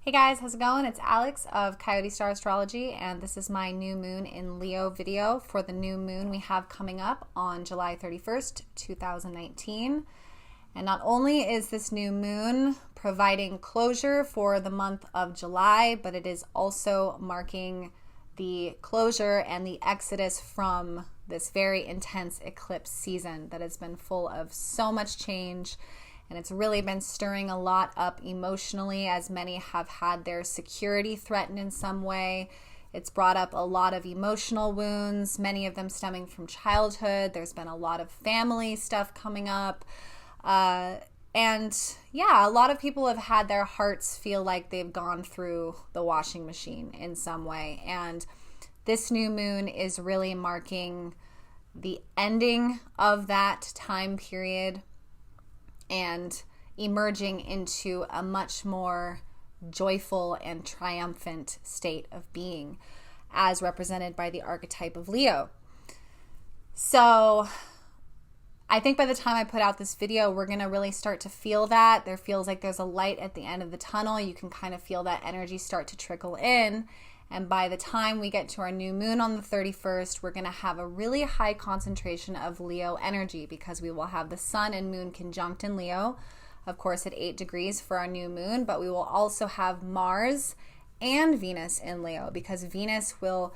Hey guys, how's it going? It's Alex of Coyote Star Astrology, and this is my new moon in Leo video for the new moon we have coming up on July 31st, 2019. And not only is this new moon providing closure for the month of July, but it is also marking the closure and the exodus from this very intense eclipse season that has been full of so much change. And it's really been stirring a lot up emotionally, as many have had their security threatened in some way. It's brought up a lot of emotional wounds, many of them stemming from childhood. There's been a lot of family stuff coming up. And yeah, a lot of people have had their hearts feel like they've gone through the washing machine in some way. And this new moon is really marking the ending of that time period and emerging into a much more joyful and triumphant state of being, as represented by the archetype of Leo. So I think by the time I put out this video, we're going to really start to feel that. There feels like there's a light at the end of the tunnel. You can kind of feel that energy start to trickle in. And by the time we get to our new moon on the 31st, we're going to have a really high concentration of Leo energy, because we will have the sun and moon conjunct in Leo, of course at 8 degrees for our new moon, but we will also have Mars and Venus in Leo, because Venus will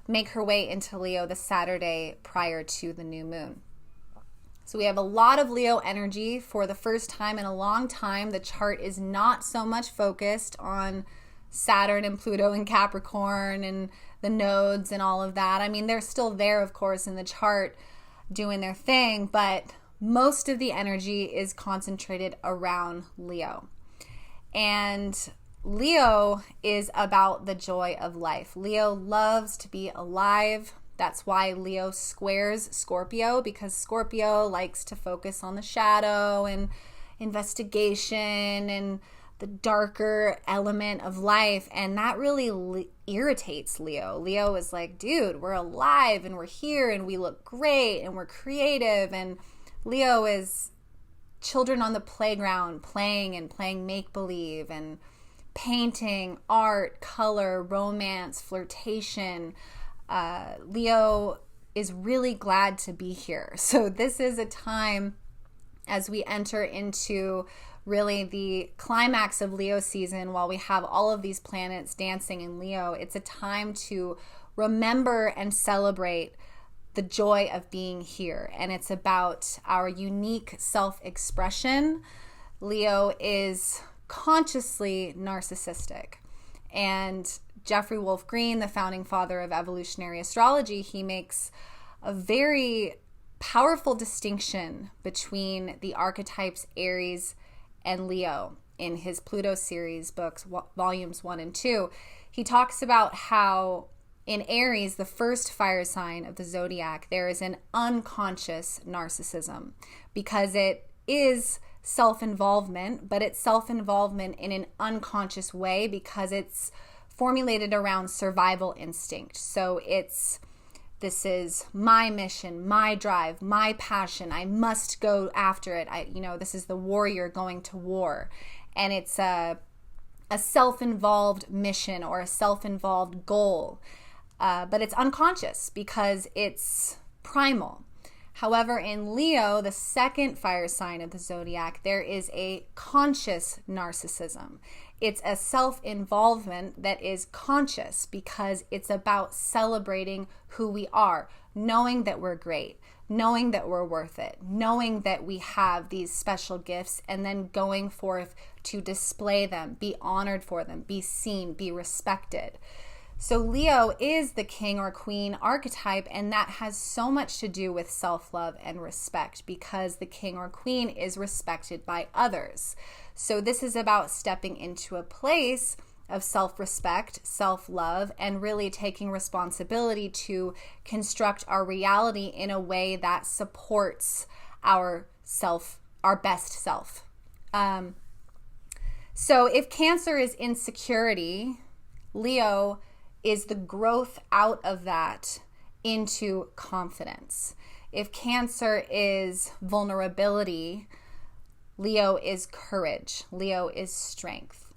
make her way into Leo the Saturday prior to the new moon. So we have a lot of Leo energy. For the first time in a long time, the chart is not so much focused on Saturn and Pluto and Capricorn and the nodes and all of that. I mean, they're still there, of course, in the chart doing their thing, but most of the energy is concentrated around Leo. And Leo is about the joy of life. Leo loves to be alive. That's why Leo squares Scorpio, because Scorpio likes to focus on the shadow and investigation and the darker element of life, and that really irritates Leo. Leo is like, dude, we're alive and we're here and we look great and we're creative. And Leo is children on the playground playing make-believe and painting, art, color, romance, flirtation. Leo is really glad to be here. So this is a time, as we enter into really the climax of Leo season, while we have all of these planets dancing in Leo, it's a time to remember and celebrate the joy of being here. And it's about our unique self-expression. Leo is consciously narcissistic. And Jeffrey Wolf Green, the founding father of evolutionary astrology, he makes a very powerful distinction between the archetypes Aries and Leo in his Pluto series books, volumes 1 and 2. He talks about how in Aries, the first fire sign of the zodiac, there is an unconscious narcissism, because it is self-involvement, but it's self-involvement in an unconscious way because it's formulated around survival instinct. So this is my mission, my drive, my passion. I must go after it. This is the warrior going to war. And it's a self-involved mission or a self-involved goal. But it's unconscious because it's primal. However, in Leo, the second fire sign of the zodiac, there is a conscious narcissism. It's a self-involvement that is conscious because it's about celebrating who we are, knowing that we're great, knowing that we're worth it, knowing that we have these special gifts, and then going forth to display them, be honored for them, be seen, be respected. So Leo is the king or queen archetype, and that has so much to do with self-love and respect, because the king or queen is respected by others. So this is about stepping into a place of self-respect, self-love, and really taking responsibility to construct our reality in a way that supports our best self. So if Cancer is insecurity, Leo is the growth out of that into confidence. If Cancer is vulnerability, Leo is courage. Leo is strength.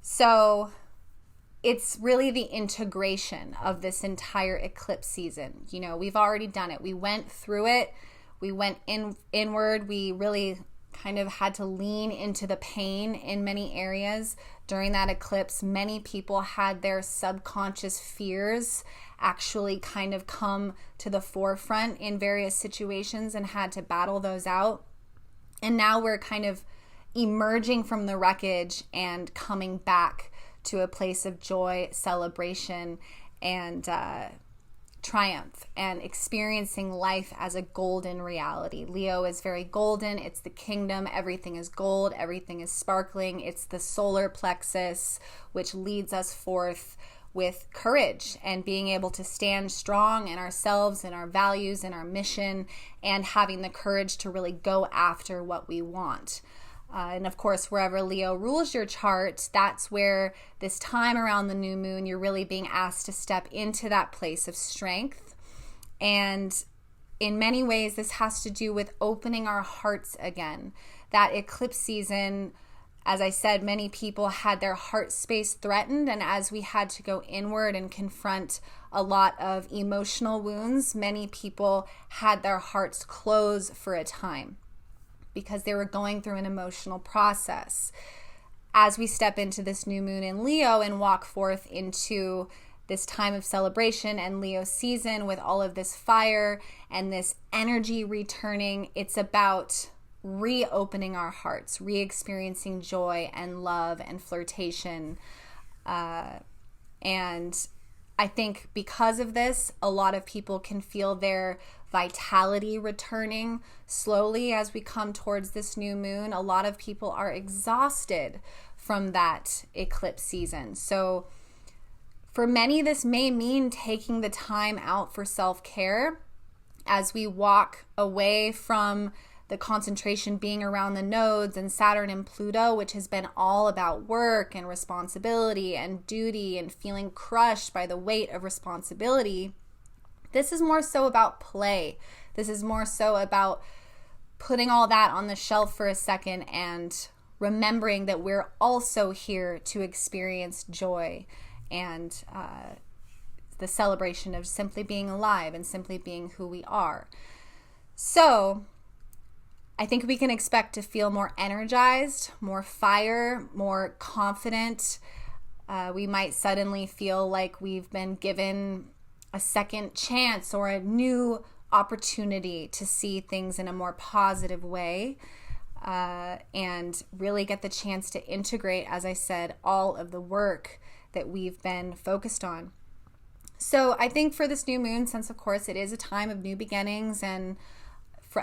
So it's really the integration of this entire eclipse season. You know, we've already done it. We went through it. We went inward. We really kind of had to lean into the pain in many areas during that eclipse. Many people had their subconscious fears actually kind of come to the forefront in various situations and had to battle those out. And now we're kind of emerging from the wreckage and coming back to a place of joy, celebration, and triumph, and experiencing life as a golden reality. Leo is very golden. It's the kingdom. Everything is gold. Everything is sparkling. It's the solar plexus, which leads us forth with courage and being able to stand strong in ourselves and our values and our mission, and having the courage to really go after what we want. And of course, wherever Leo rules your chart, that's where this time around the new moon, you're really being asked to step into that place of strength. And in many ways, this has to do with opening our hearts again. That eclipse season, as I said, many people had their heart space threatened. And as we had to go inward and confront a lot of emotional wounds, many people had their hearts close for a time, because they were going through an emotional process. As we step into this new moon in Leo and walk forth into this time of celebration and Leo season with all of this fire and this energy returning, it's about reopening our hearts, re-experiencing joy and love and flirtation. And I think because of this, a lot of people can feel their vitality returning slowly as we come towards this new moon. A lot of people are exhausted from that eclipse season. So for many, this may mean taking the time out for self-care as we walk away from the concentration being around the nodes and Saturn and Pluto, which has been all about work and responsibility and duty and feeling crushed by the weight of responsibility. This is more so about play. This is more so about putting all that on the shelf for a second and remembering that we're also here to experience joy and the celebration of simply being alive and simply being who we are. So I think we can expect to feel more energized, more fire, more confident. We might suddenly feel like we've been given a second chance or a new opportunity to see things in a more positive way, and really get the chance to integrate, as I said, all of the work that we've been focused on. So I think for this new moon, since of course it is a time of new beginnings and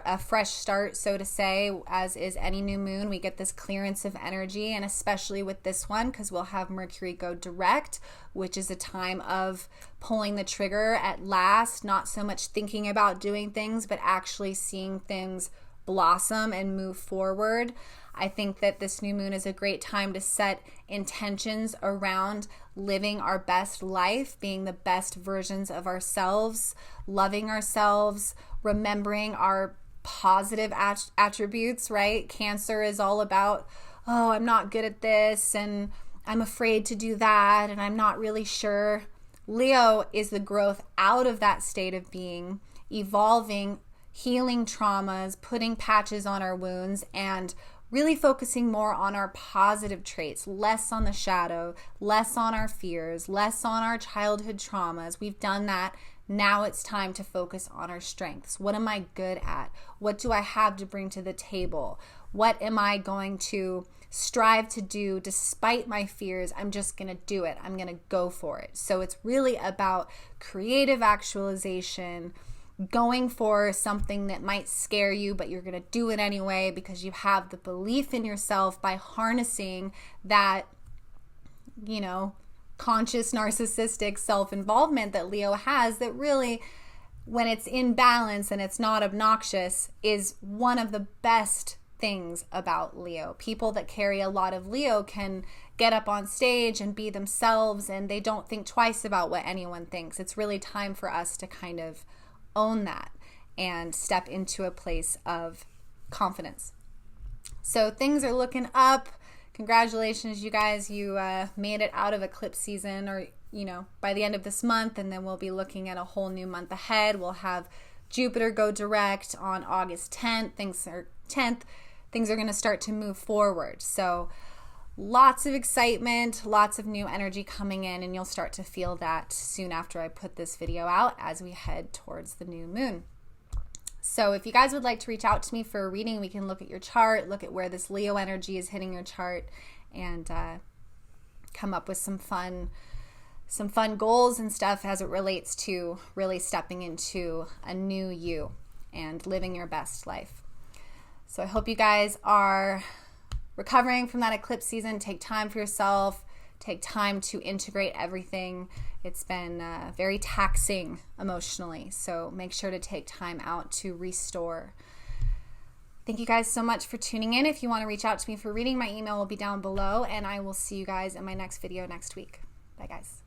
a fresh start, so to say, as is any new moon, we get this clearance of energy, and especially with this one, because we'll have Mercury go direct, which is a time of pulling the trigger at last, not so much thinking about doing things, but actually seeing things blossom and move forward. I think that this new moon is a great time to set intentions around living our best life, being the best versions of ourselves, loving ourselves, remembering our positive attributes, right? Cancer is all about, oh, I'm not good at this, and I'm afraid to do that, and I'm not really sure. Leo is the growth out of that state of being, evolving, healing traumas, putting patches on our wounds, and really focusing more on our positive traits, less on the shadow, less on our fears, less on our childhood traumas. We've done that. Now it's time to focus on our strengths. What am I good at? What do I have to bring to the table? What am I going to strive to do despite my fears? I'm just going to do it. I'm going to go for it. So it's really about creative actualization, going for something that might scare you, but you're going to do it anyway because you have the belief in yourself by harnessing that, conscious narcissistic self-involvement that Leo has, that really, when it's in balance and it's not obnoxious, is one of the best things about Leo. People that carry a lot of Leo can get up on stage and be themselves, and they don't think twice about what anyone thinks. It's really time for us to kind of own that and step into a place of confidence. So things are looking up. congratulations, you guys. You made it out of eclipse season, or, by the end of this month, and then we'll be looking at a whole new month ahead. We'll have Jupiter go direct on August 10th. Things are going to start to move forward. So lots of excitement, lots of new energy coming in, and you'll start to feel that soon after I put this video out as we head towards the new moon. So if you guys would like to reach out to me for a reading, we can look at your chart, look at where this Leo energy is hitting your chart, and come up with some fun goals and stuff as it relates to really stepping into a new you and living your best life. So I hope you guys are recovering from that eclipse season. Take time for yourself. Take time to integrate everything. It's been very taxing emotionally, so make sure to take time out to restore. Thank you guys so much for tuning in. If you want to reach out to me for reading, my email will be down below, and I will see you guys in my next video next week. Bye, guys.